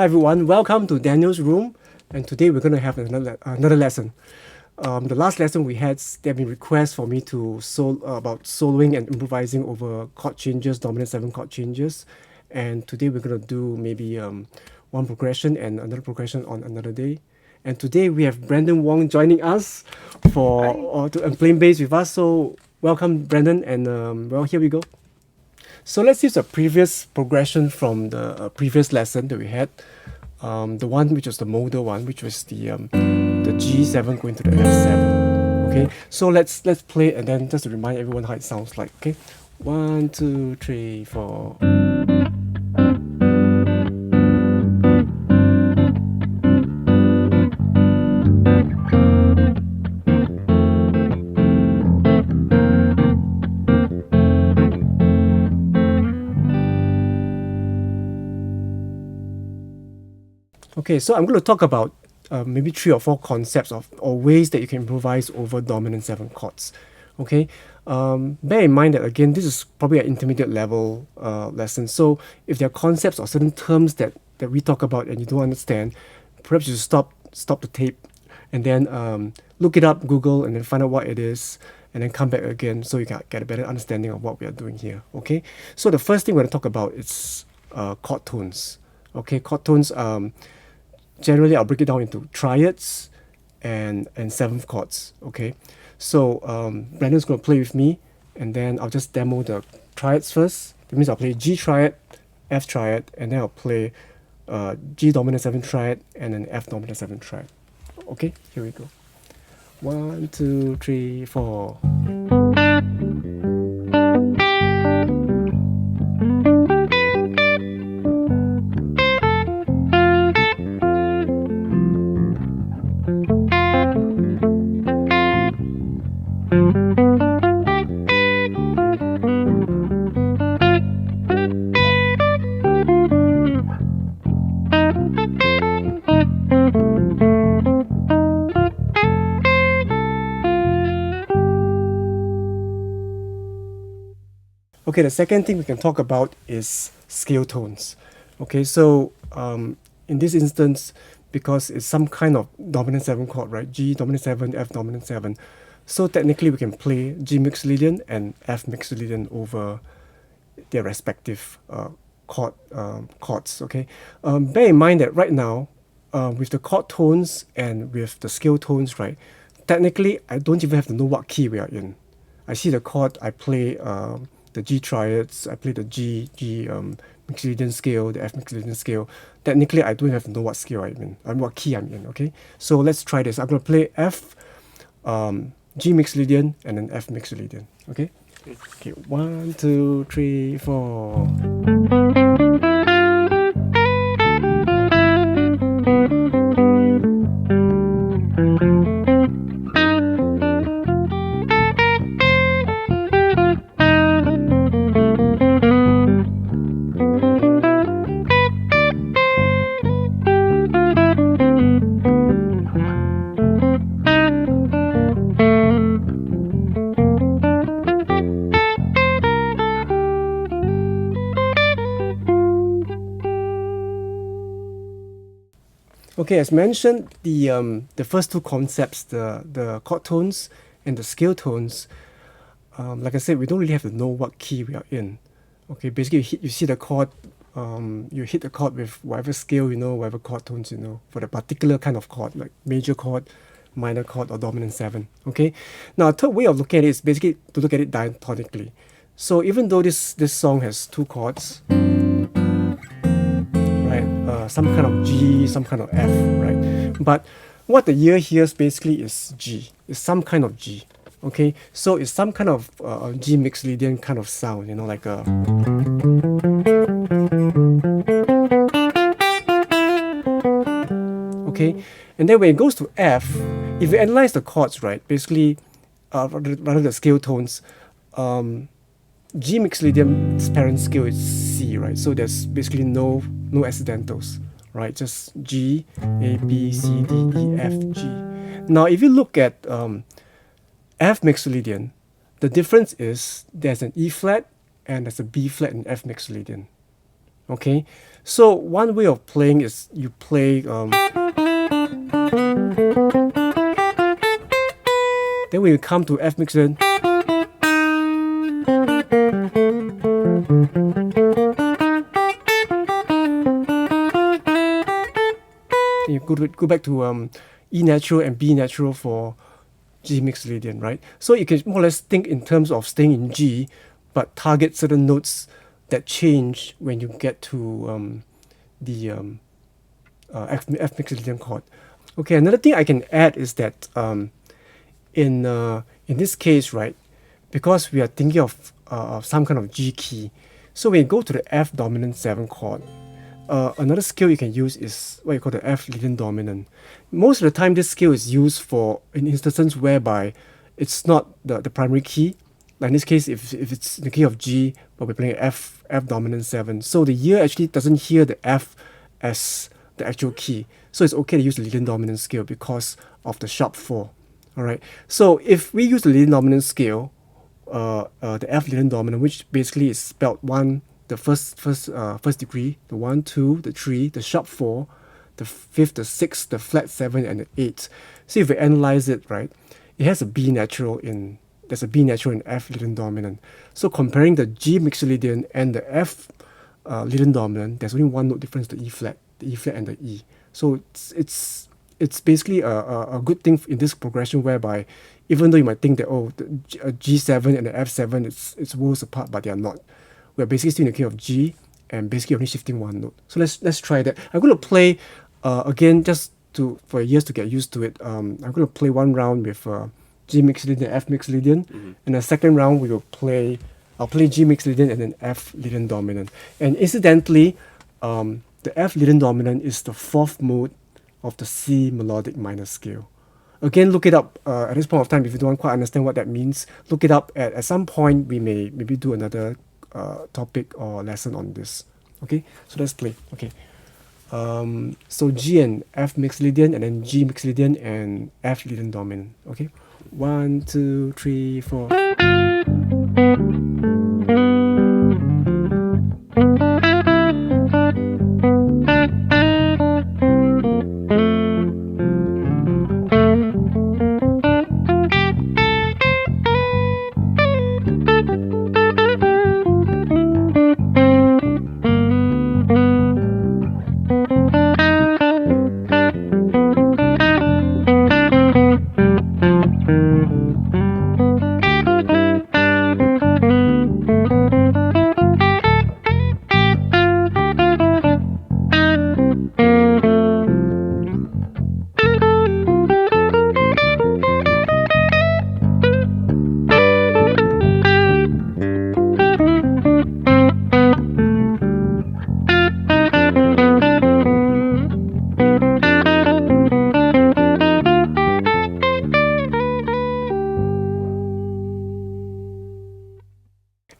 everyone, welcome to Daniel's room, and today we're going to have another lesson. The last lesson we had, there have been requests for me to about soloing and improvising over chord changes, dominant 7 chord changes, and today we're going to do maybe one progression and another progression on another day. And today we have Brandon Wong joining us to playing bass with us. So welcome, Brandon, and well, here we go. So let's use a previous progression from the previous lesson that we had. The one which was the modal one, which was the G7 going to the F7. Okay, so let's play, and then just to remind everyone how it sounds like. Okay, 1, 2, 3, 4. Okay, so I'm going to talk about maybe 3 or 4 concepts or ways that you can improvise over dominant 7 chords. Okay, bear in mind that again, this is probably an intermediate level lesson. So if there are concepts or certain terms that we talk about and you don't understand, perhaps you should stop the tape and then look it up, Google, and then find out what it is, and then come back again so you can get a better understanding of what we are doing here. Okay, so the first thing we're going to talk about is chord tones. Okay, chord tones. Generally, I'll break it down into triads and 7th chords. Okay, so Brandon's going to play with me, and then I'll just demo the triads first. That means I'll play G triad, F triad, and then I'll play G dominant 7 triad and then F dominant 7 triad. Okay, here we go. 1, 2, 3, 4. Okay, the second thing we can talk about is scale tones. Okay, so in this instance, because it's some kind of dominant 7 chord, right? G dominant 7, F dominant 7. So technically we can play G mixolydian and F mixolydian over their respective chords. Okay, bear in mind that right now, with the chord tones and with the scale tones, right? Technically, I don't even have to know what key we are in. I see the chord, I play the G triads, I play the G mixolydian scale, the F mixolydian scale. Technically, I don't have to know what scale I'm in, what key I'm in. Okay, so let's try this. I'm going to play F, G mixolydian, and then F mixolydian. Okay. Okay. 1, 2, 3, 4. Okay, as mentioned, the first 2 concepts, the chord tones and the scale tones, like I said, we don't really have to know what key we are in. Okay, basically you see the chord, you hit the chord with whatever scale you know, whatever chord tones you know, for the particular kind of chord, like major chord, minor chord, or dominant 7. Okay, now a third way of looking at it is basically to look at it diatonically. So even though this song has 2 chords, some kind of G, some kind of F, right? But what the ear hears basically is G. It's some kind of G. Okay, so it's some kind of G mixolydian kind of sound, you know, like a. Okay, and then when it goes to F, if you analyze the chords, right, basically, rather the scale tones, G mixolydian's parent scale is C, right? So there's basically no accidentals, right? Just G, A, B, C, D, E, F, G. Now, if you look at F mixolydian, the difference is there's an E flat and there's a B flat in F mixolydian. Okay, So one way of playing is you play, then when you come to F mix, then you go back to E natural and B natural for G mixed Lydian, right? So you can more or less think in terms of staying in G, but target certain notes that change when you get to the F mixed Lydian chord. Okay, another thing I can add is that in this case, right, because we are thinking of some kind of G key, so when you go to the F dominant 7 chord, another scale you can use is what you call the F Lydian dominant. Most of the time, this scale is used for in instances whereby it's not the primary key. Like in this case, if it's in the key of G, but we're playing F dominant 7, so the ear actually doesn't hear the F as the actual key. So it's okay to use the Lydian dominant scale because of the sharp 4. All right. So if we use the Lydian dominant scale, the F Lydian dominant, which basically is spelled the first degree, the 1, 2, the 3, the sharp 4, the 5th, the 6th, the flat 7, and the 8. So if we analyze it, right, it has a B natural in F Lydian dominant. So comparing the G mixed Lydian and the F Lydian dominant, there's only one note difference: the E flat and the E. So it's basically a good thing in this progression, whereby even though you might think that the G7 and the F7 it's worlds apart, but they are not. We're basically still in the key of G and basically only shifting one note. So let's try that. I'm going to play again just for years to get used to it. I'm going to play one round with G mixed Lydian and F mixed Lydian, and the second round I'll play G mixed Lydian and then F Lydian dominant. And incidentally, the F Lydian dominant is the 4th mode of the C melodic minor scale. Again, look it up at this point of time. If you don't quite understand what that means, look it up. At some point, we may maybe do another topic or lesson on this. Okay, so let's play. Okay, so G and F mixed Lydian, and then G mixed Lydian and F Lydian dominant. Okay, 1, 2, 3, 4.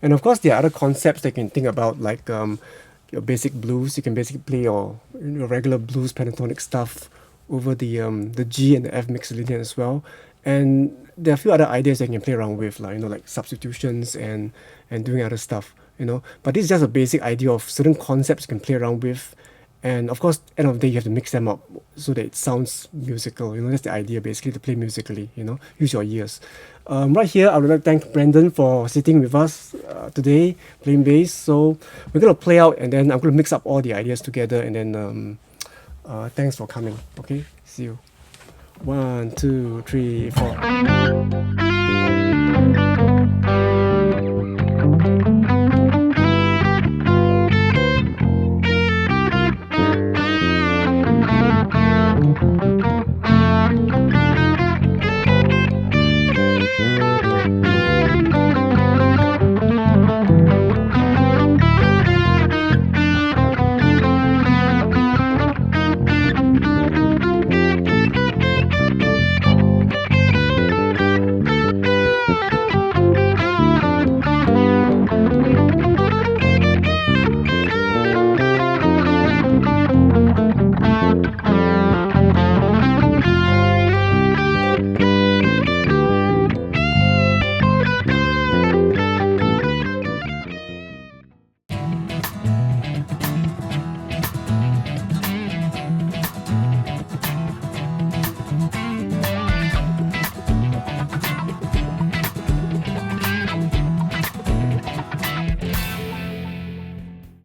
And of course, there are other concepts that you can think about, like your basic blues. You can basically play your regular blues pentatonic stuff over the G and the F mixed Lydian as well. And there are a few other ideas that you can play around with, like like substitutions and doing other stuff. But this is just a basic idea of certain concepts you can play around with. And of course, end of the day, you have to mix them up so that it sounds musical. That's the idea, basically, to play musically. Use your ears. Right here, I would like to thank Brandon for sitting with us today, playing bass. So we're going to play out, and then I'm going to mix up all the ideas together. And then thanks for coming. Okay, see you. 1, 2, 3, 4.